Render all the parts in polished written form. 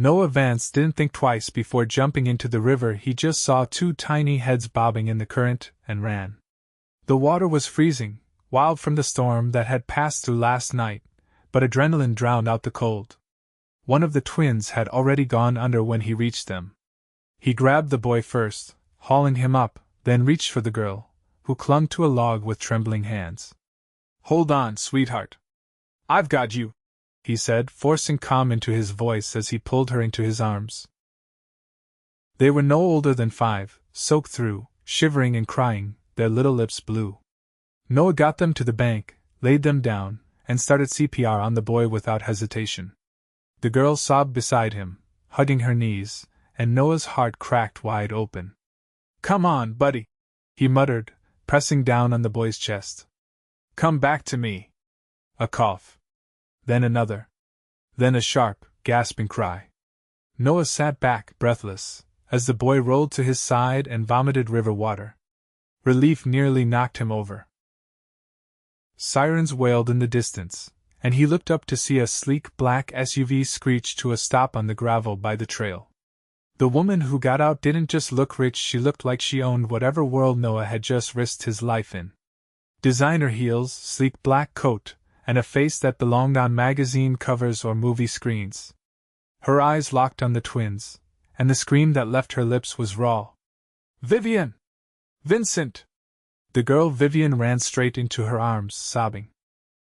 Noah Vance didn't think twice before jumping into the river. He just saw two tiny heads bobbing in the current and ran. The water was freezing, wild from the storm that had passed through last night, but adrenaline drowned out the cold. One of the twins had already gone under when he reached them. He grabbed the boy first, hauling him up, then reached for the girl, who clung to a log with trembling hands. "Hold on, sweetheart. I've got you," he said, forcing calm into his voice as he pulled her into his arms. They were no older than 5, soaked through, shivering and crying, their little lips blue. Noah got them to the bank, laid them down, and started CPR on the boy without hesitation. The girl sobbed beside him, hugging her knees, and Noah's heart cracked wide open. "Come on, buddy," he muttered, pressing down on the boy's chest. "Come back to me." A cough. Then another. Then a sharp, gasping cry. Noah sat back, breathless, as the boy rolled to his side and vomited river water. Relief nearly knocked him over. Sirens wailed in the distance, and he looked up to see a sleek black SUV screech to a stop on the gravel by the trail. The woman who got out didn't just look rich, she looked like she owned whatever world Noah had just risked his life in. Designer heels, sleek black coat, and a face that belonged on magazine covers or movie screens. Her eyes locked on the twins, and the scream that left her lips was raw. "Vivian! Vincent!" The girl Vivian ran straight into her arms, sobbing.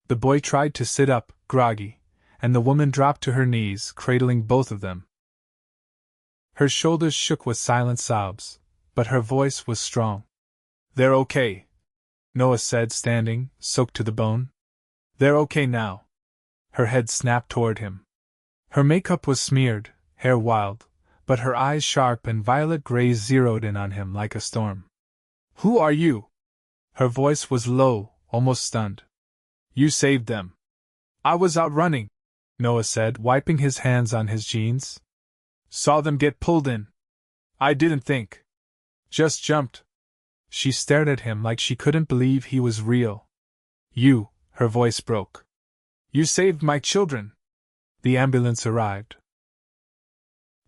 The boy tried to sit up, groggy, and the woman dropped to her knees, cradling both of them. Her shoulders shook with silent sobs, but her voice was strong. "They're okay," Noah said, standing, soaked to the bone. "They're okay now." Her head snapped toward him. Her makeup was smeared, hair wild, but her eyes sharp and violet-gray zeroed in on him like a storm. "Who are you?" Her voice was low, almost stunned. "You saved them." "I was out running," Noah said, wiping his hands on his jeans. "Saw them get pulled in. I didn't think. Just jumped." She stared at him like she couldn't believe he was real. "You," her voice broke. "You saved my children." The ambulance arrived.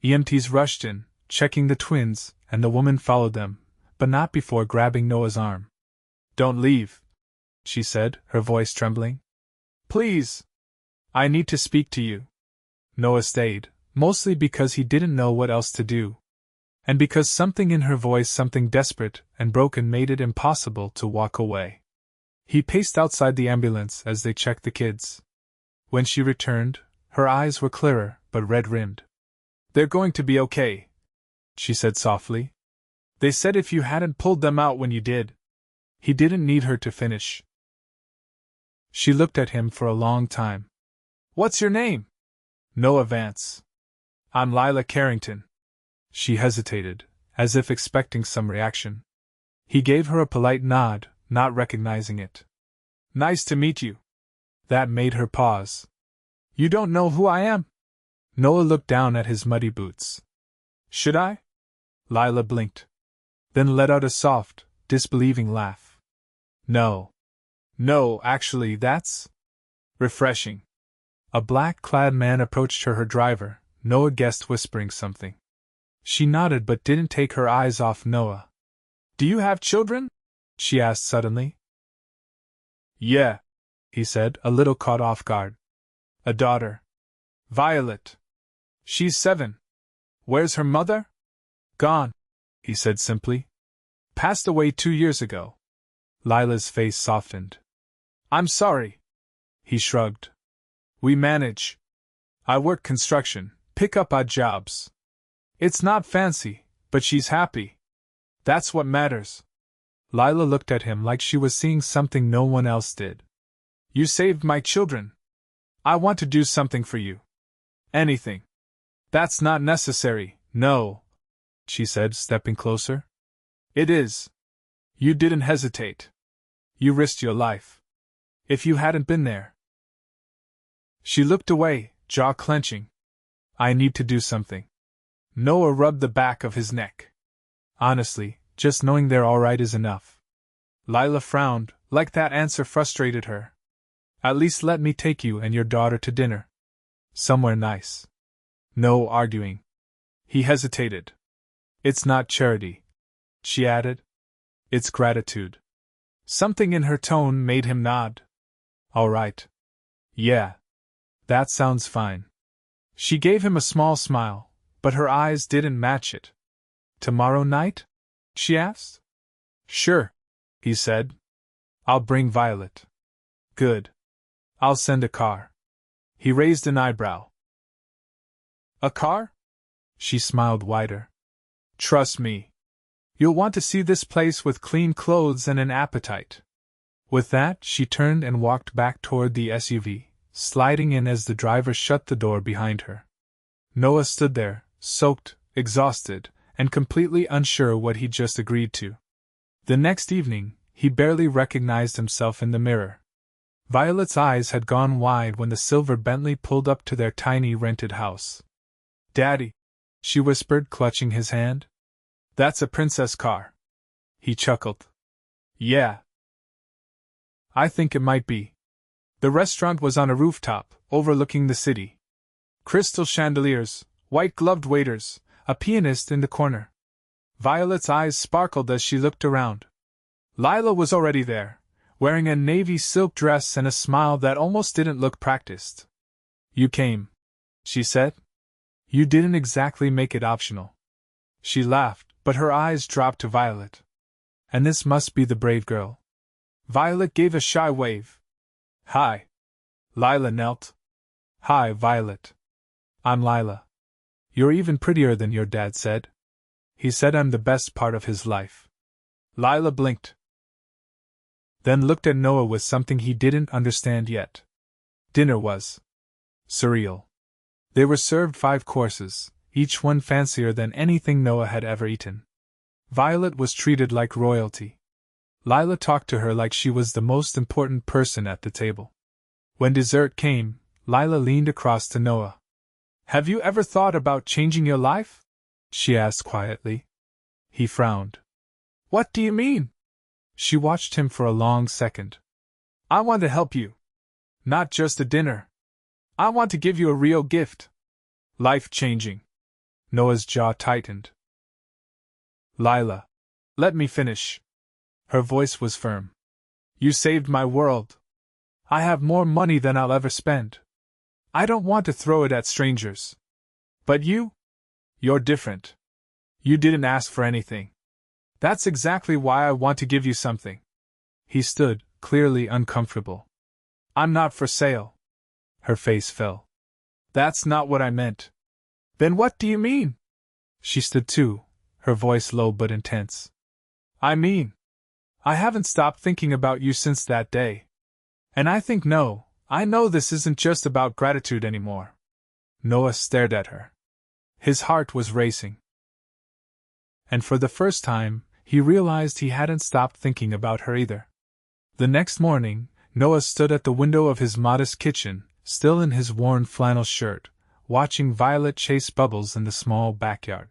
EMTs rushed in, checking the twins, and the woman followed them, but not before grabbing Noah's arm. "Don't leave," she said, her voice trembling. "Please. I need to speak to you." Noah stayed, mostly because he didn't know what else to do. And because something in her voice, something desperate and broken, made it impossible to walk away. He paced outside the ambulance as they checked the kids. When she returned, her eyes were clearer, but red-rimmed. "They're going to be okay," she said softly. "They said if you hadn't pulled them out when you did." He didn't need her to finish. She looked at him for a long time. "What's your name?" "Noah Vance." "I'm Lila Carrington." She hesitated, as if expecting some reaction. He gave her a polite nod, not recognizing it. "Nice to meet you." That made her pause. "You don't know who I am?" Noah looked down at his muddy boots. "Should I?" Lila blinked. Then let out a soft, disbelieving laugh. "No. No, actually, that's refreshing." A black-clad man approached her driver, Noah guessed, whispering something. She nodded but didn't take her eyes off Noah. "Do you have children?" she asked suddenly. "Yeah," he said, a little caught off guard. "A daughter. Violet. She's 7. Where's her mother?" "Gone," he said simply. "Passed away 2 years ago." Lila's face softened. "I'm sorry." He shrugged. "We manage. I work construction, pick up odd jobs. It's not fancy, but she's happy. That's what matters." Lila looked at him like she was seeing something no one else did. "You saved my children. I want to do something for you. Anything." "That's not necessary, no," she said, stepping closer. "It is. You didn't hesitate. You risked your life. If you hadn't been there." She looked away, jaw clenching. "I need to do something." Noah rubbed the back of his neck. "Honestly, just knowing they're all right is enough." Lila frowned, like that answer frustrated her. "At least let me take you and your daughter to dinner. Somewhere nice." No arguing. He hesitated. It's not charity, she added. It's gratitude. Something in her tone made him nod. All right. Yeah. That sounds fine. She gave him a small smile, but her eyes didn't match it. Tomorrow night? She asked. Sure, he said. I'll bring Violet. Good. I'll send a car. He raised an eyebrow. A car? She smiled wider. Trust me. You'll want to see this place with clean clothes and an appetite. With that, she turned and walked back toward the SUV, sliding in as the driver shut the door behind her. Noah stood there, soaked, exhausted, and completely unsure what he'd just agreed to. The next evening, he barely recognized himself in the mirror. Violet's eyes had gone wide when the silver Bentley pulled up to their tiny rented house. Daddy, she whispered, clutching his hand. That's a princess car. He chuckled. Yeah. I think it might be. The restaurant was on a rooftop, overlooking the city. Crystal chandeliers, white-gloved waiters, a pianist in the corner. Violet's eyes sparkled as she looked around. Lila was already there, wearing a navy silk dress and a smile that almost didn't look practiced. You came, she said. You didn't exactly make it optional. She laughed, but her eyes dropped to Violet. And this must be the brave girl. Violet gave a shy wave. Hi. Lila knelt. Hi, Violet. I'm Lila. You're even prettier than your dad said. He said I'm the best part of his life. Lila blinked. Then looked at Noah with something he didn't understand yet. Dinner was surreal. They were served 5 courses, each one fancier than anything Noah had ever eaten. Violet was treated like royalty. Lila talked to her like she was the most important person at the table. When dessert came, Lila leaned across to Noah. Have you ever thought about changing your life? She asked quietly. He frowned. What do you mean? She watched him for a long second. I want to help you. Not just a dinner. I want to give you a real gift. Life-changing. Noah's jaw tightened. Lila, let me finish. Her voice was firm. You saved my world. I have more money than I'll ever spend. I don't want to throw it at strangers. But you're different. You didn't ask for anything. That's exactly why I want to give you something. He stood, clearly uncomfortable. I'm not for sale. Her face fell. That's not what I meant. Then what do you mean? She stood too, her voice low but intense. I mean, I haven't stopped thinking about you since that day. And I know this isn't just about gratitude anymore. Noah stared at her. His heart was racing. And for the first time, he realized he hadn't stopped thinking about her either. The next morning, Noah stood at the window of his modest kitchen, still in his worn flannel shirt, watching Violet chase bubbles in the small backyard.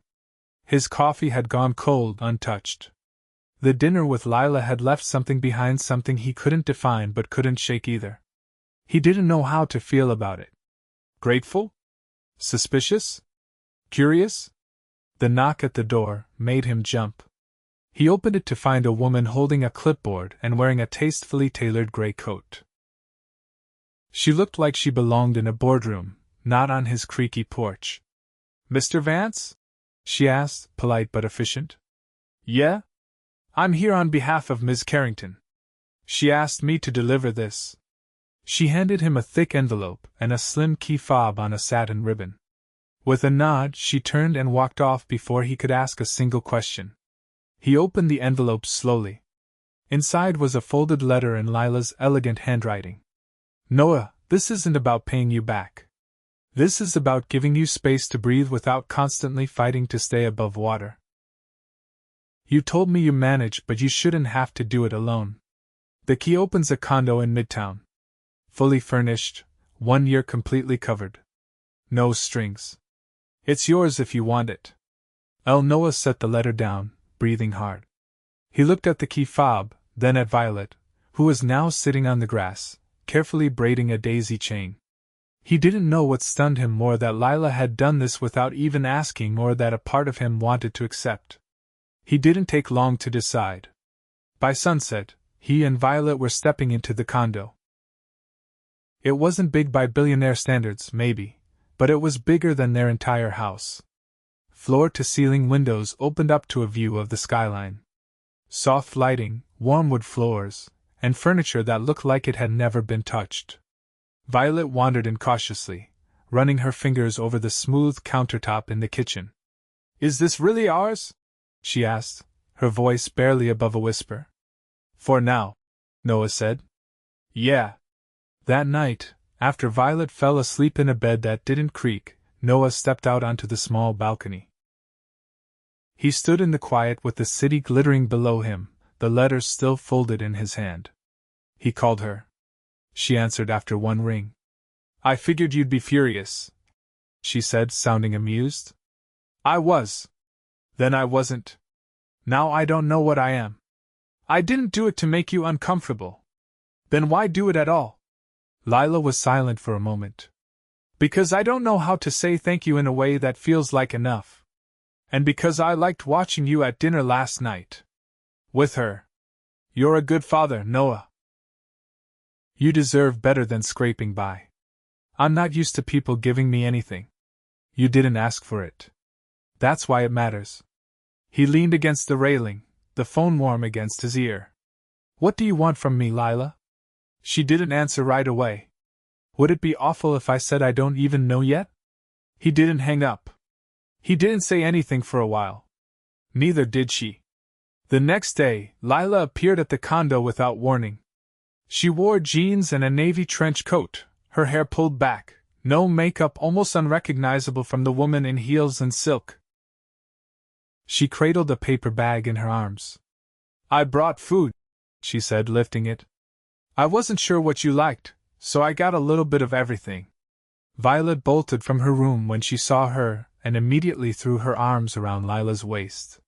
His coffee had gone cold, untouched. The dinner with Lila had left something behind, something he couldn't define but couldn't shake either. He didn't know how to feel about it. Grateful? Suspicious? Curious? The knock at the door made him jump. He opened it to find a woman holding a clipboard and wearing a tastefully tailored gray coat. She looked like she belonged in a boardroom, not on his creaky porch. Mr. Vance? She asked, polite but efficient. Yeah? I'm here on behalf of Ms. Carrington. She asked me to deliver this. She handed him a thick envelope and a slim key fob on a satin ribbon. With a nod, she turned and walked off before he could ask a single question. He opened the envelope slowly. Inside was a folded letter in Lila's elegant handwriting. Noah, this isn't about paying you back. This is about giving you space to breathe without constantly fighting to stay above water. You told me you manage, but you shouldn't have to do it alone. The key opens a condo in Midtown. Fully furnished, 1 year completely covered. No strings. It's yours if you want it. Noah set the letter down, breathing hard. He looked at the key fob, then at Violet, who was now sitting on the grass, carefully braiding a daisy chain. He didn't know what stunned him more, that Lila had done this without even asking, or that a part of him wanted to accept. He didn't take long to decide. By sunset, he and Violet were stepping into the condo. It wasn't big by billionaire standards, maybe, but it was bigger than their entire house. Floor-to-ceiling windows opened up to a view of the skyline. Soft lighting, warm wood floors, and furniture that looked like it had never been touched. Violet wandered in cautiously, running her fingers over the smooth countertop in the kitchen. "Is this really ours?" she asked, her voice barely above a whisper. "For now," Noah said. "Yeah." That night, after Violet fell asleep in a bed that didn't creak, Noah stepped out onto the small balcony. He stood in the quiet with the city glittering below him, the letters still folded in his hand. He called her. She answered after one ring. "I figured you'd be furious," she said, sounding amused. "I was. Then I wasn't. Now I don't know what I am. I didn't do it to make you uncomfortable. Then why do it at all?" Lila was silent for a moment. "Because I don't know how to say thank you in a way that feels like enough. And because I liked watching you at dinner last night. With her. You're a good father, Noah. You deserve better than scraping by. I'm not used to people giving me anything. You didn't ask for it. That's why it matters." He leaned against the railing, the phone warm against his ear. "What do you want from me, Lila?" She didn't answer right away. "Would it be awful if I said I don't even know yet?" He didn't hang up. He didn't say anything for a while. Neither did she. The next day, Lila appeared at the condo without warning. She wore jeans and a navy trench coat, her hair pulled back, no makeup, almost unrecognizable from the woman in heels and silk. She cradled a paper bag in her arms. "I brought food," she said, lifting it. "I wasn't sure what you liked, so I got a little bit of everything." Violet bolted from her room when she saw her and immediately threw her arms around Lila's waist.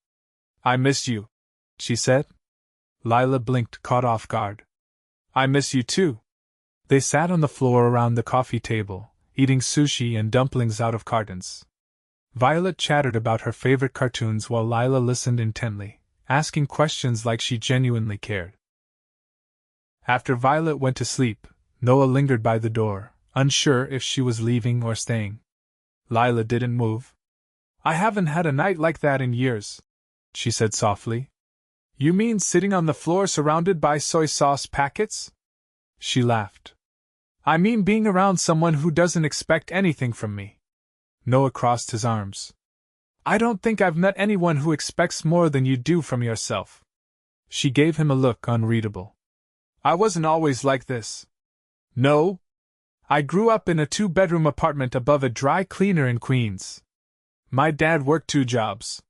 "I miss you," she said. Lila blinked, caught off guard. "I miss you too." They sat on the floor around the coffee table, eating sushi and dumplings out of cartons. Violet chattered about her favorite cartoons while Lila listened intently, asking questions like she genuinely cared. After Violet went to sleep, Noah lingered by the door, unsure if she was leaving or staying. Lila didn't move. "I haven't had a night like that in years," she said softly. "You mean sitting on the floor surrounded by soy sauce packets?" She laughed. "I mean being around someone who doesn't expect anything from me." Noah crossed his arms. "I don't think I've met anyone who expects more than you do from yourself." She gave him a look unreadable. "I wasn't always like this." "No? I grew up in a 2-bedroom apartment above a dry cleaner in Queens. My dad worked 2 jobs.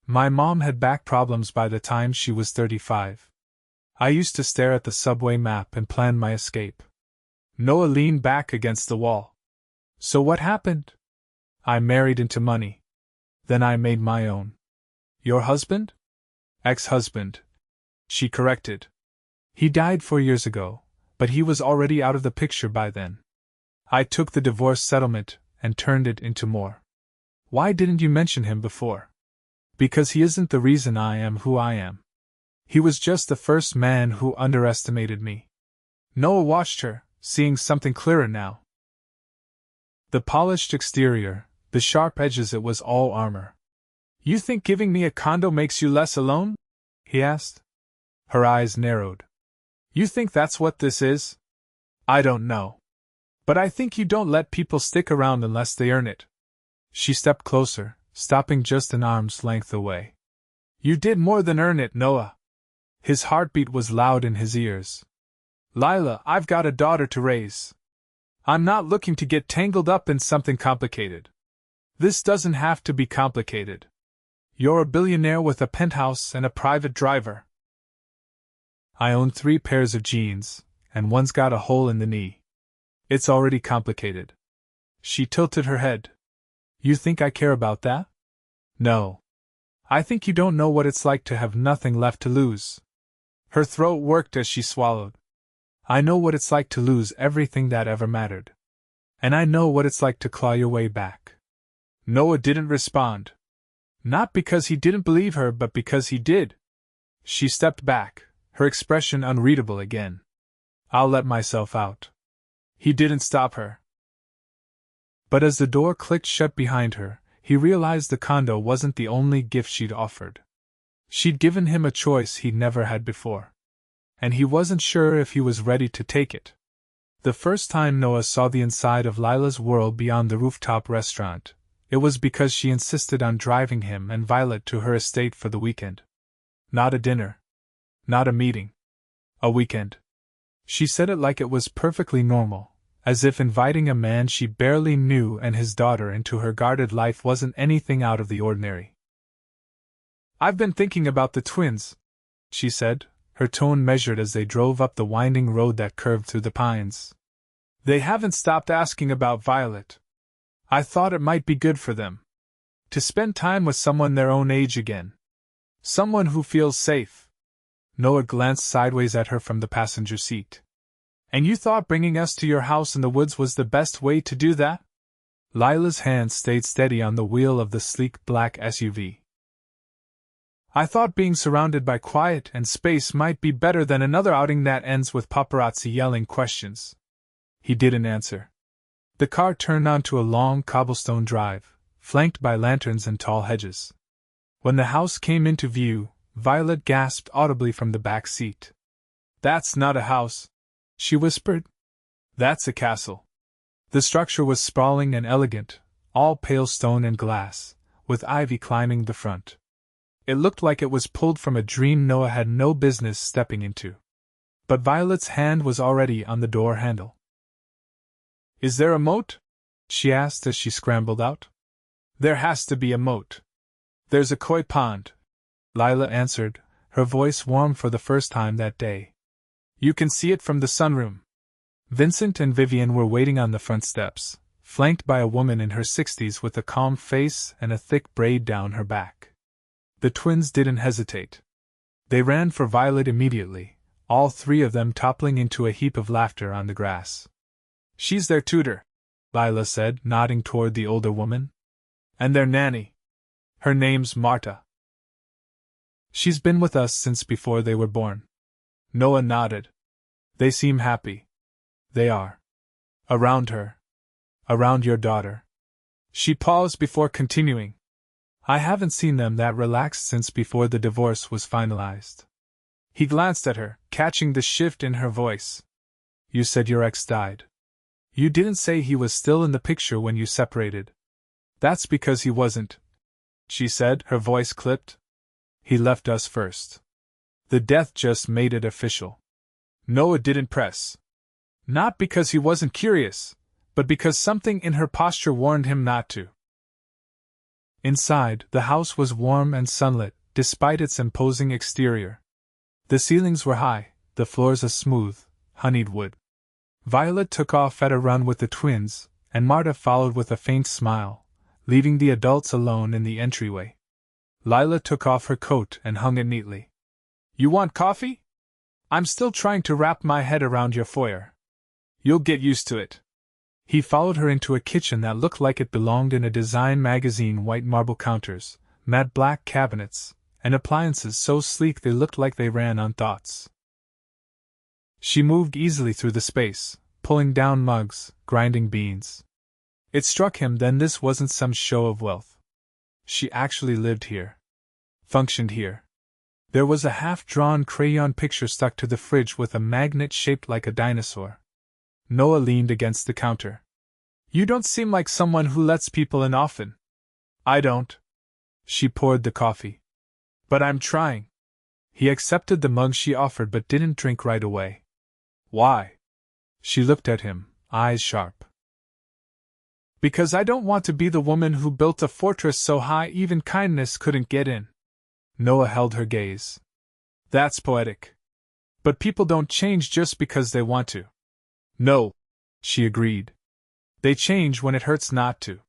My mom had back problems by the time she was 35. I used to stare at the subway map and plan my escape." Noah leaned back against the wall. "So what happened?" "I married into money. Then I made my own." "Your husband?" "Ex-husband," she corrected. "He died 4 years ago, but he was already out of the picture by then. I took the divorce settlement and turned it into more." "Why didn't you mention him before?" "Because he isn't the reason I am who I am. He was just the first man who underestimated me." Noah watched her, seeing something clearer now. The polished exterior, the sharp edges, it was all armor. "You think giving me a condo makes you less alone?" he asked. Her eyes narrowed. "You think that's what this is?" "I don't know. But I think you don't let people stick around unless they earn it." She stepped closer, stopping just an arm's length away. "You did more than earn it, Noah." His heartbeat was loud in his ears. "Lila, I've got a daughter to raise. I'm not looking to get tangled up in something complicated. This doesn't have to be complicated. You're a billionaire with a penthouse and a private driver. I own 3 pairs of jeans, and one's got a hole in the knee. It's already complicated." She tilted her head. "You think I care about that?" "No. I think you don't know what it's like to have nothing left to lose." Her throat worked as she swallowed. "I know what it's like to lose everything that ever mattered." And I know what it's like to claw your way back. Noah didn't respond. Not because he didn't believe her, but because he did. She stepped back, her expression unreadable again. I'll let myself out. He didn't stop her. But as the door clicked shut behind her, he realized the condo wasn't the only gift she'd offered. She'd given him a choice he'd never had before. And he wasn't sure if he was ready to take it. The first time Noah saw the inside of Lila's world beyond the rooftop restaurant, it was because she insisted on driving him and Violet to her estate for the weekend. Not a dinner. Not a meeting. A weekend. She said it like it was perfectly normal, as if inviting a man she barely knew and his daughter into her guarded life wasn't anything out of the ordinary. I've been thinking about the twins, she said, her tone measured as they drove up the winding road that curved through the pines. They haven't stopped asking about Violet. I thought it might be good for them to spend time with someone their own age again. Someone who feels safe. Noah glanced sideways at her from the passenger seat. And you thought bringing us to your house in the woods was the best way to do that? Lila's hand stayed steady on the wheel of the sleek black SUV. I thought being surrounded by quiet and space might be better than another outing that ends with paparazzi yelling questions. He didn't answer. The car turned onto a long cobblestone drive, flanked by lanterns and tall hedges. When the house came into view, Violet gasped audibly from the back seat. That's not a house, she whispered. That's a castle. The structure was sprawling and elegant, all pale stone and glass, with ivy climbing the front. It looked like it was pulled from a dream Noah had no business stepping into. But Violet's hand was already on the door handle. Is there a moat? She asked as she scrambled out. There has to be a moat. There's a koi pond, Lila answered, her voice warm for the first time that day. You can see it from the sunroom. Vincent and Vivian were waiting on the front steps, flanked by a woman in her 60s with a calm face and a thick braid down her back. The twins didn't hesitate. They ran for Violet immediately, all three of them toppling into a heap of laughter on the grass. She's their tutor, Lila said, nodding toward the older woman. And their nanny. Her name's Marta. She's been with us since before they were born. Noah nodded. They seem happy. They are. Around her. Around your daughter. She paused before continuing. I haven't seen them that relaxed since before the divorce was finalized. He glanced at her, catching the shift in her voice. You said your ex died. You didn't say he was still in the picture when you separated. That's because he wasn't, she said, her voice clipped. He left us first. The death just made it official. Noah didn't press. Not because he wasn't curious, but because something in her posture warned him not to. Inside, the house was warm and sunlit, despite its imposing exterior. The ceilings were high, the floors a smooth, honeyed wood. Violet took off at a run with the twins, and Marta followed with a faint smile, leaving the adults alone in the entryway. Lila took off her coat and hung it neatly. You want coffee? I'm still trying to wrap my head around your foyer. You'll get used to it. He followed her into a kitchen that looked like it belonged in a design magazine, white marble counters, matte black cabinets, and appliances so sleek they looked like they ran on thoughts. She moved easily through the space, pulling down mugs, grinding beans. It struck him then this wasn't some show of wealth. She actually lived here. Functioned here. There was a half-drawn crayon picture stuck to the fridge with a magnet shaped like a dinosaur. Noah leaned against the counter. You don't seem like someone who lets people in often. I don't. She poured the coffee. But I'm trying. He accepted the mug she offered but didn't drink right away. Why? She looked at him, eyes sharp. Because I don't want to be the woman who built a fortress so high even kindness couldn't get in. Noah held her gaze. That's poetic. But people don't change just because they want to. No, she agreed. They change when it hurts not to.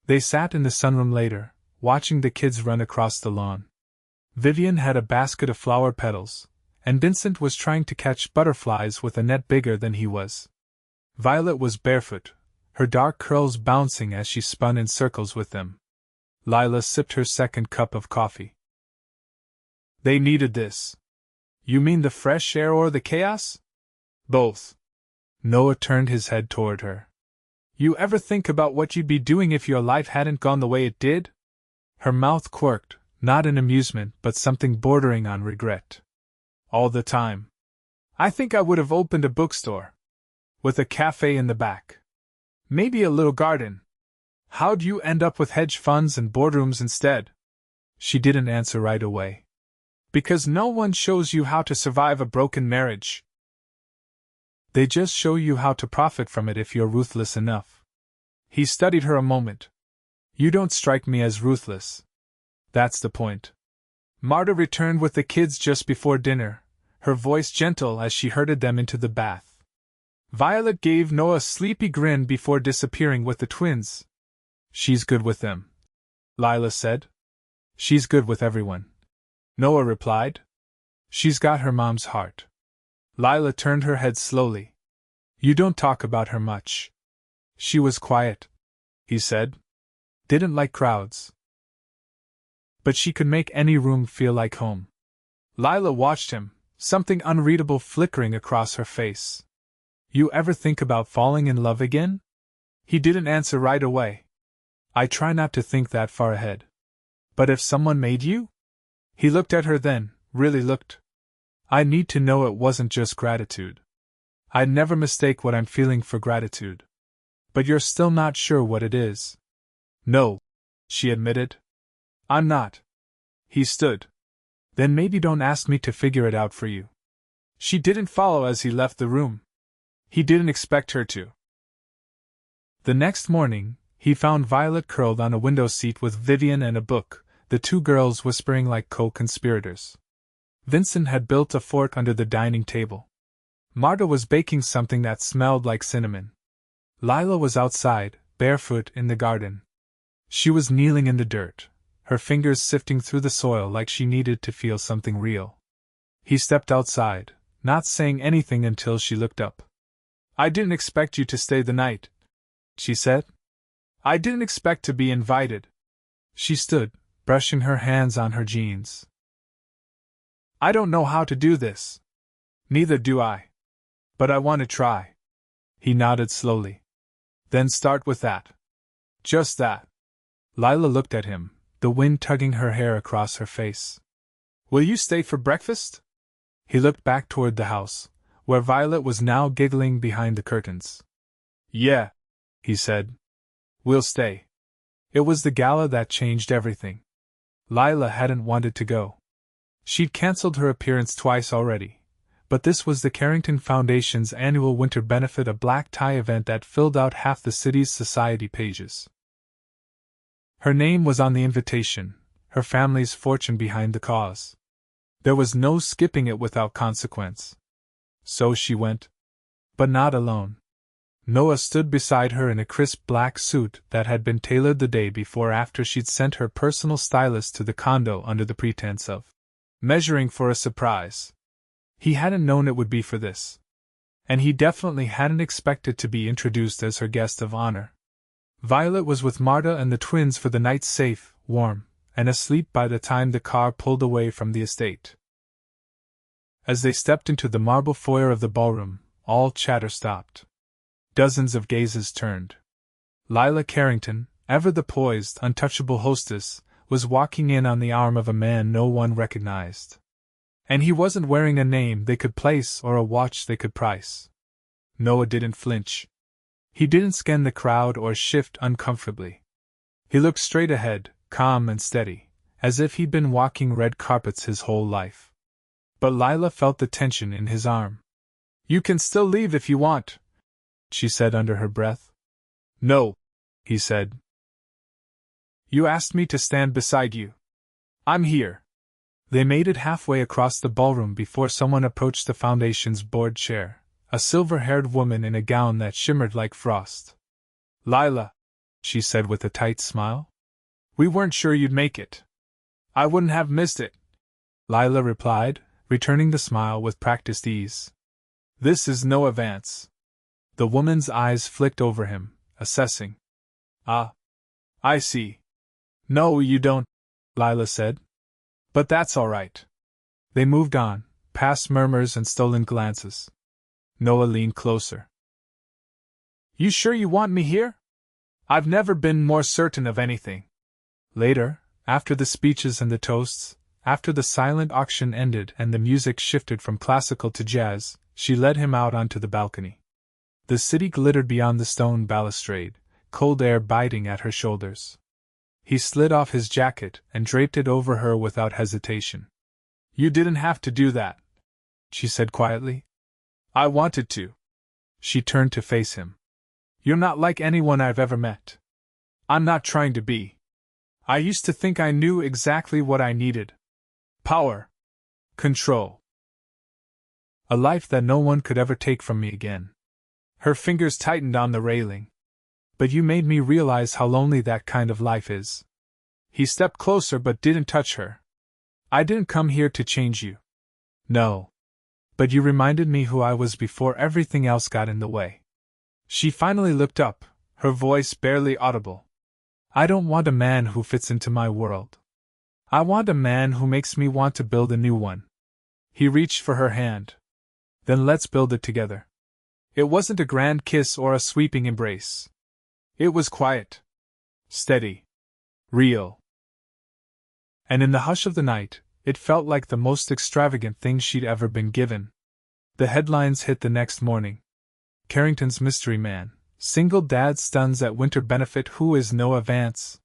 They sat in the sunroom later, watching the kids run across the lawn. Vivian had a basket of flower petals, and Vincent was trying to catch butterflies with a net bigger than he was. Violet was barefoot, her dark curls bouncing as she spun in circles with them. Lila sipped her second cup of coffee. They needed this. You mean the fresh air or the chaos? Both. Noah turned his head toward her. You ever think about what you'd be doing if your life hadn't gone the way it did? Her mouth quirked, not in amusement but something bordering on regret. All the time. I think I would have opened a bookstore. With a cafe in the back. Maybe a little garden. How'd you end up with hedge funds and boardrooms instead? She didn't answer right away. Because no one shows you how to survive a broken marriage. They just show you how to profit from it if you're ruthless enough. He studied her a moment. You don't strike me as ruthless. That's the point. Marta returned with the kids just before dinner, her voice gentle as she herded them into the bath. Violet gave Noah a sleepy grin before disappearing with the twins. She's good with them, Lila said. She's good with everyone, Noah replied. She's got her mom's heart. Lila turned her head slowly. You don't talk about her much. She was quiet, he said. Didn't like crowds. But she could make any room feel like home. Lila watched him, something unreadable flickering across her face. You ever think about falling in love again? He didn't answer right away. I try not to think that far ahead. But if someone made you? He looked at her then, really looked. I need to know it wasn't just gratitude. I'd never mistake what I'm feeling for gratitude. But you're still not sure what it is. No, she admitted. I'm not. He stood. Then maybe don't ask me to figure it out for you. She didn't follow as he left the room. He didn't expect her to. The next morning, he found Violet curled on a window seat with Vivian and a book, the two girls whispering like co-conspirators. Vincent had built a fort under the dining table. Marta was baking something that smelled like cinnamon. Lila was outside, barefoot in the garden. She was kneeling in the dirt, her fingers sifting through the soil like she needed to feel something real. He stepped outside, not saying anything until she looked up. I didn't expect you to stay the night, she said. I didn't expect to be invited. She stood, brushing her hands on her jeans. I don't know how to do this. Neither do I. But I want to try. He nodded slowly. Then start with that. Just that. Lila looked at him, the wind tugging her hair across her face. Will you stay for breakfast? He looked back toward the house, where Violet was now giggling behind the curtains. Yeah, he said. We'll stay. It was the gala that changed everything. Lila hadn't wanted to go. She'd cancelled her appearance twice already, but this was the Carrington Foundation's annual winter benefit, a black tie event that filled out half the city's society pages. Her name was on the invitation, her family's fortune behind the cause. There was no skipping it without consequence. So she went. But not alone. Noah stood beside her in a crisp black suit that had been tailored the day before after she'd sent her personal stylist to the condo under the pretense of measuring for a surprise. He hadn't known it would be for this. And he definitely hadn't expected to be introduced as her guest of honor. Violet was with Marta and the twins for the night, safe, warm, and asleep by the time the car pulled away from the estate. As they stepped into the marble foyer of the ballroom, all chatter stopped. Dozens of gazes turned. Lila Carrington, ever the poised, untouchable hostess, was walking in on the arm of a man no one recognized. And he wasn't wearing a name they could place or a watch they could price. Noah didn't flinch. He didn't scan the crowd or shift uncomfortably. He looked straight ahead, calm and steady, as if he'd been walking red carpets his whole life. But Lila felt the tension in his arm. You can still leave if you want, she said under her breath. No, he said. You asked me to stand beside you. I'm here. They made it halfway across the ballroom before someone approached the foundation's board chair, a silver-haired woman in a gown that shimmered like frost. Lila, she said with a tight smile. We weren't sure you'd make it. I wouldn't have missed it, Lila replied, returning the smile with practiced ease. This is Noah Vance. The woman's eyes flicked over him, assessing. Ah. I see. No, you don't, Lila said. But that's all right. They moved on, past murmurs and stolen glances. Noah leaned closer. You sure you want me here? I've never been more certain of anything. Later, after the speeches and the toasts, after the silent auction ended and the music shifted from classical to jazz, she led him out onto the balcony. The city glittered beyond the stone balustrade, cold air biting at her shoulders. He slid off his jacket and draped it over her without hesitation. You didn't have to do that, she said quietly. I wanted to. She turned to face him. You're not like anyone I've ever met. I'm not trying to be. I used to think I knew exactly what I needed. Power. Control. A life that no one could ever take from me again. Her fingers tightened on the railing. But you made me realize how lonely that kind of life is. He stepped closer but didn't touch her. I didn't come here to change you. No. But you reminded me who I was before everything else got in the way. She finally looked up, her voice barely audible. I don't want a man who fits into my world. I want a man who makes me want to build a new one. He reached for her hand. Then let's build it together. It wasn't a grand kiss or a sweeping embrace. It was quiet. Steady. Real. And in the hush of the night, it felt like the most extravagant thing she'd ever been given. The headlines hit the next morning. Carrington's mystery man, single dad stuns at winter benefit. Who is Noah Vance?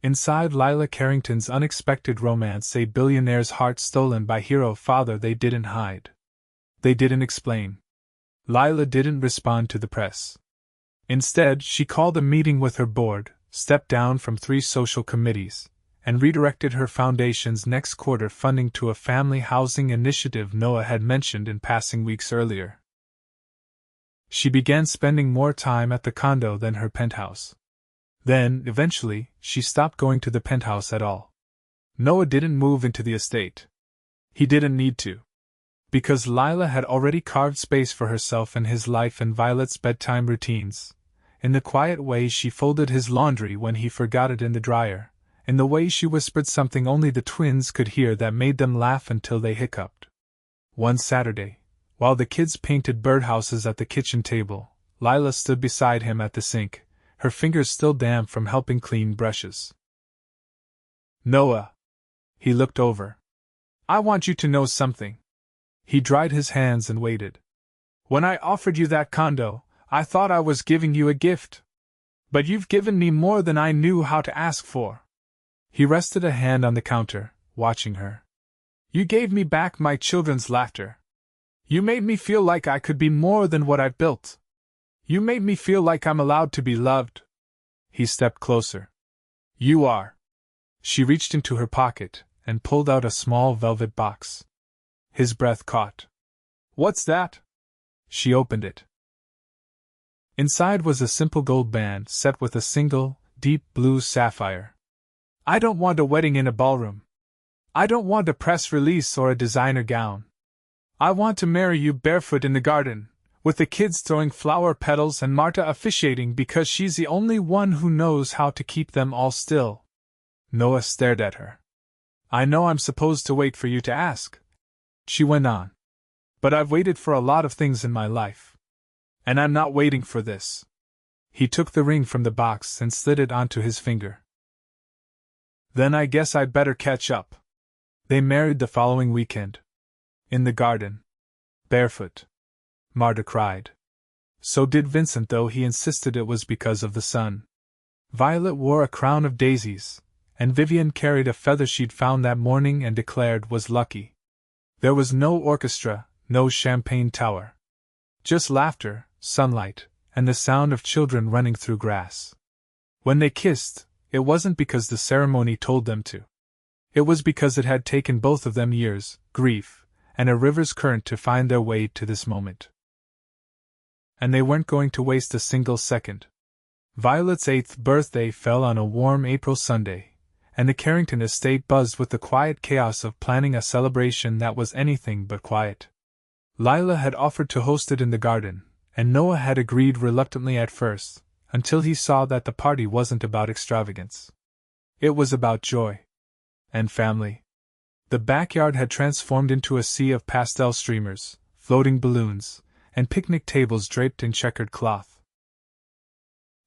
Inside Lila Carrington's unexpected romance, a billionaire's heart stolen by hero father. They didn't hide. They didn't explain. Lila didn't respond to the press. Instead, she called a meeting with her board, stepped down from 3 social committees, and redirected her foundation's next quarter funding to a family housing initiative Noah had mentioned in passing weeks earlier. She began spending more time at the condo than her penthouse. Then, eventually, she stopped going to the penthouse at all. Noah didn't move into the estate. He didn't need to. Because Lila had already carved space for herself in his life and Violet's bedtime routines. In the quiet way she folded his laundry when he forgot it in the dryer, in the way she whispered something only the twins could hear that made them laugh until they hiccuped. One Saturday, while the kids painted birdhouses at the kitchen table, Lila stood beside him at the sink, her fingers still damp from helping clean brushes. Noah. He looked over. I want you to know something. He dried his hands and waited. When I offered you that condo, I thought I was giving you a gift. But you've given me more than I knew how to ask for. He rested a hand on the counter, watching her. You gave me back my children's laughter. You made me feel like I could be more than what I've built. You made me feel like I'm allowed to be loved. He stepped closer. You are. She reached into her pocket and pulled out a small velvet box. His breath caught. What's that? She opened it. Inside was a simple gold band set with a single, deep blue sapphire. I don't want a wedding in a ballroom. I don't want a press release or a designer gown. I want to marry you barefoot in the garden, with the kids throwing flower petals and Marta officiating because she's the only one who knows how to keep them all still. Noah stared at her. I know I'm supposed to wait for you to ask, she went on. But I've waited for a lot of things in my life. And I'm not waiting for this. He took the ring from the box and slid it onto his finger. Then I guess I'd better catch up. They married the following weekend. In the garden. Barefoot. Marta cried. So did Vincent, though he insisted it was because of the sun. Violet wore a crown of daisies, and Vivian carried a feather she'd found that morning and declared was lucky. There was no orchestra, no champagne tower. Just laughter, sunlight, and the sound of children running through grass. When they kissed, it wasn't because the ceremony told them to. It was because it had taken both of them years, grief, and a river's current to find their way to this moment. And they weren't going to waste a single second. Violet's 8th birthday fell on a warm April Sunday, and the Carrington estate buzzed with the quiet chaos of planning a celebration that was anything but quiet. Lila had offered to host it in the garden, and Noah had agreed reluctantly at first, until he saw that the party wasn't about extravagance. It was about joy. And family. The backyard had transformed into a sea of pastel streamers, floating balloons, and picnic tables draped in checkered cloth.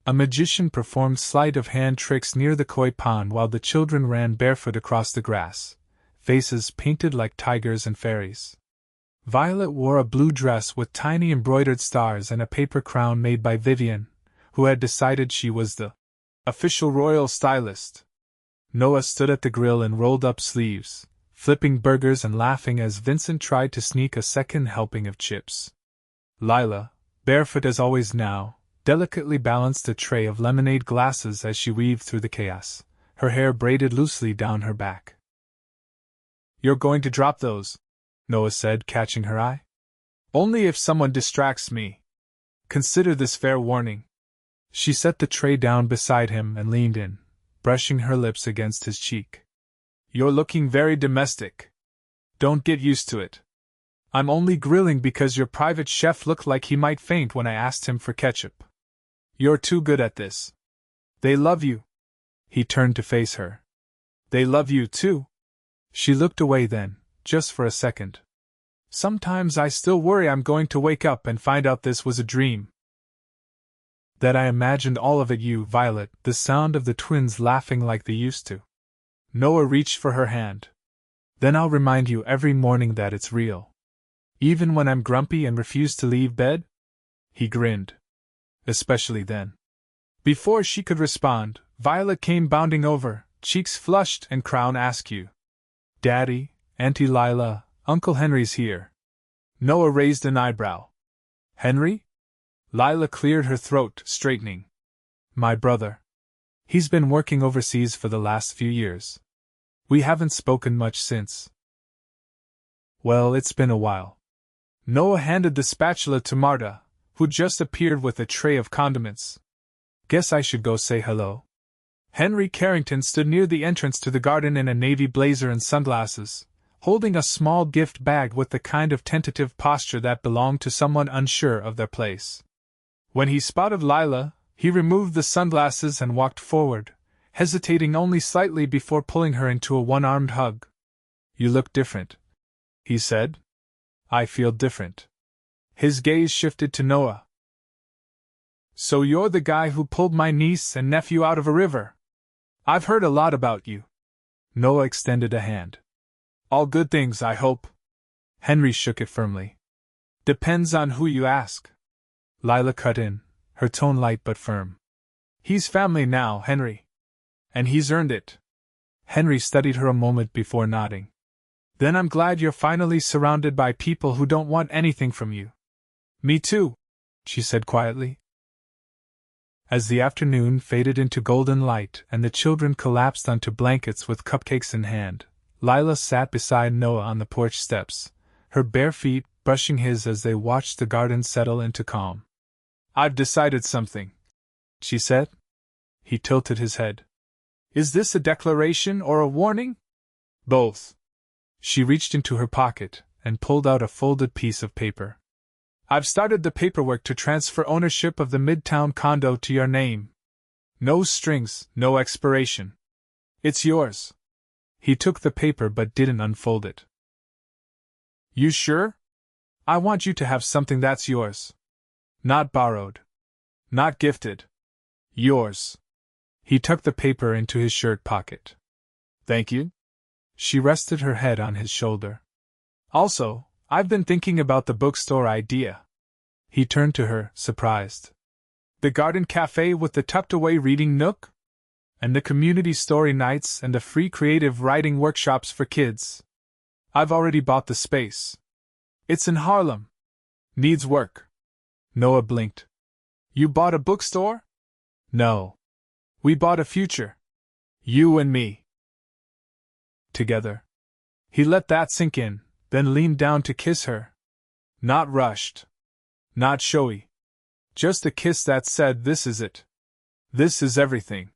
A magician performed sleight of hand tricks near the koi pond while the children ran barefoot across the grass, faces painted like tigers and fairies. Violet wore a blue dress with tiny embroidered stars and a paper crown made by Vivian, who had decided she was the official royal stylist. Noah stood at the grill in rolled-up sleeves, flipping burgers and laughing as Vincent tried to sneak a second helping of chips. Lila, barefoot as always now, delicately balanced a tray of lemonade glasses as she weaved through the chaos, her hair braided loosely down her back. "You're going to drop those," Noah said, catching her eye. "Only if someone distracts me. Consider this fair warning." She set the tray down beside him and leaned in, brushing her lips against his cheek. "You're looking very domestic. Don't get used to it. I'm only grilling because your private chef looked like he might faint when I asked him for ketchup. You're too good at this. They love you." He turned to face her. "They love you too." She looked away then, just for a second. "Sometimes I still worry I'm going to wake up and find out this was a dream. That I imagined all of it you, Violet," the sound of the twins laughing like they used to. Noah reached for her hand. "Then I'll remind you every morning that it's real. Even when I'm grumpy and refuse to leave bed?" He grinned. "Especially then." Before she could respond, Violet came bounding over, cheeks flushed and crown askew. "Daddy, Auntie Lila, Uncle Henry's here." Noah raised an eyebrow. "Henry?" Lila cleared her throat, straightening. "My brother. He's been working overseas for the last few years. We haven't spoken much since." "Well, it's been a while." Noah handed the spatula to Marta, who just appeared with a tray of condiments. "Guess I should go say hello." Henry Carrington stood near the entrance to the garden in a navy blazer and sunglasses, holding a small gift bag with the kind of tentative posture that belonged to someone unsure of their place. When he spotted Lila, he removed the sunglasses and walked forward, hesitating only slightly before pulling her into a one-armed hug. "You look different," he said. "I feel different." His gaze shifted to Noah. "So you're the guy who pulled my niece and nephew out of a river? I've heard a lot about you." Noah extended a hand. "All good things, I hope." Henry shook it firmly. "Depends on who you ask." Lila cut in, her tone light but firm. "He's family now, Henry. And he's earned it." Henry studied her a moment before nodding. "Then I'm glad you're finally surrounded by people who don't want anything from you." "Me too," she said quietly. As the afternoon faded into golden light and the children collapsed onto blankets with cupcakes in hand, Lila sat beside Noah on the porch steps, her bare feet brushing his as they watched the garden settle into calm. "I've decided something," she said. He tilted his head. "Is this a declaration or a warning?" "Both." She reached into her pocket and pulled out a folded piece of paper. "I've started the paperwork to transfer ownership of the Midtown condo to your name. No strings, no expiration. It's yours." He took the paper but didn't unfold it. "You sure? I want you to have something that's yours. Not borrowed. Not gifted. Yours." He tucked the paper into his shirt pocket. "Thank you." She rested her head on his shoulder. "Also, I've been thinking about the bookstore idea." He turned to her, surprised. "The garden cafe with the tucked-away reading nook? And the community story nights and the free creative writing workshops for kids. I've already bought the space. It's in Harlem. Needs work." Noah blinked. "You bought a bookstore?" "No. We bought a future. You and me. Together." He let that sink in, then leaned down to kiss her. Not rushed. Not showy. Just a kiss that said, "This is it. This is everything."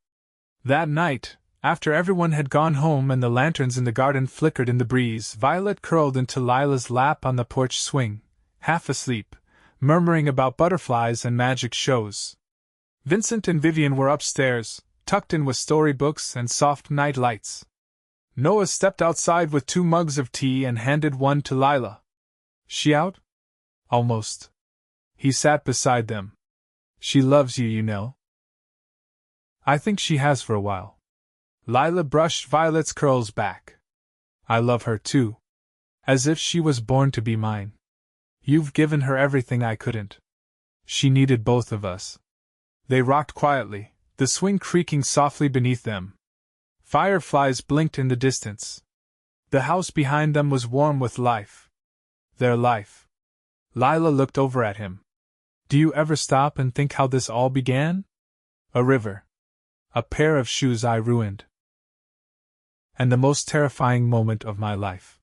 That night, after everyone had gone home and the lanterns in the garden flickered in the breeze, Violet curled into Lila's lap on the porch swing, half asleep, murmuring about butterflies and magic shows. Vincent and Vivian were upstairs, tucked in with storybooks and soft night lights. Noah stepped outside with 2 mugs of tea and handed one to Lila. She out? Almost. He sat beside them. She loves you, you know. I think she has for a while. Lila brushed Violet's curls back. I love her too. As if she was born to be mine. You've given her everything I couldn't. She needed both of us. They rocked quietly, the swing creaking softly beneath them. Fireflies blinked in the distance. The house behind them was warm with life. Their life. Lila looked over at him. Do you ever stop and think how this all began? A river. A pair of shoes I ruined. And the most terrifying moment of my life.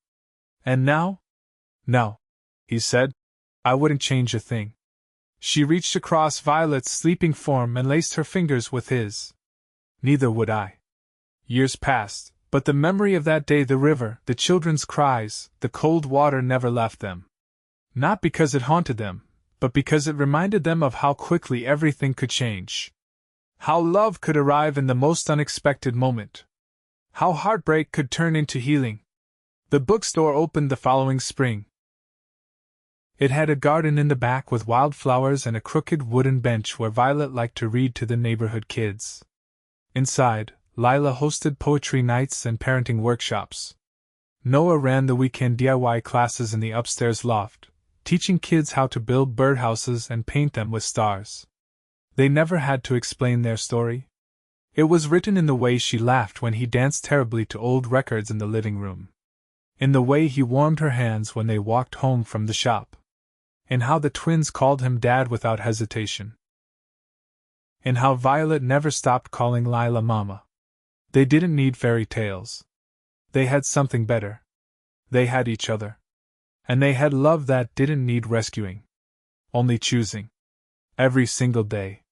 And now? No, he said. I wouldn't change a thing. She reached across Violet's sleeping form and laced her fingers with his. Neither would I. Years passed, but the memory of that day, the river, the children's cries, the cold water never left them. Not because it haunted them, but because it reminded them of how quickly everything could change. How love could arrive in the most unexpected moment. How heartbreak could turn into healing. The bookstore opened the following spring. It had a garden in the back with wildflowers and a crooked wooden bench where Violet liked to read to the neighborhood kids. Inside, Lila hosted poetry nights and parenting workshops. Noah ran the weekend DIY classes in the upstairs loft, teaching kids how to build birdhouses and paint them with stars. They never had to explain their story. It was written in the way she laughed when he danced terribly to old records in the living room. In the way he warmed her hands when they walked home from the shop. In how the twins called him Dad without hesitation. In how Violet never stopped calling Lila Mama. They didn't need fairy tales. They had something better. They had each other. And they had love that didn't need rescuing. Only choosing. Every single day.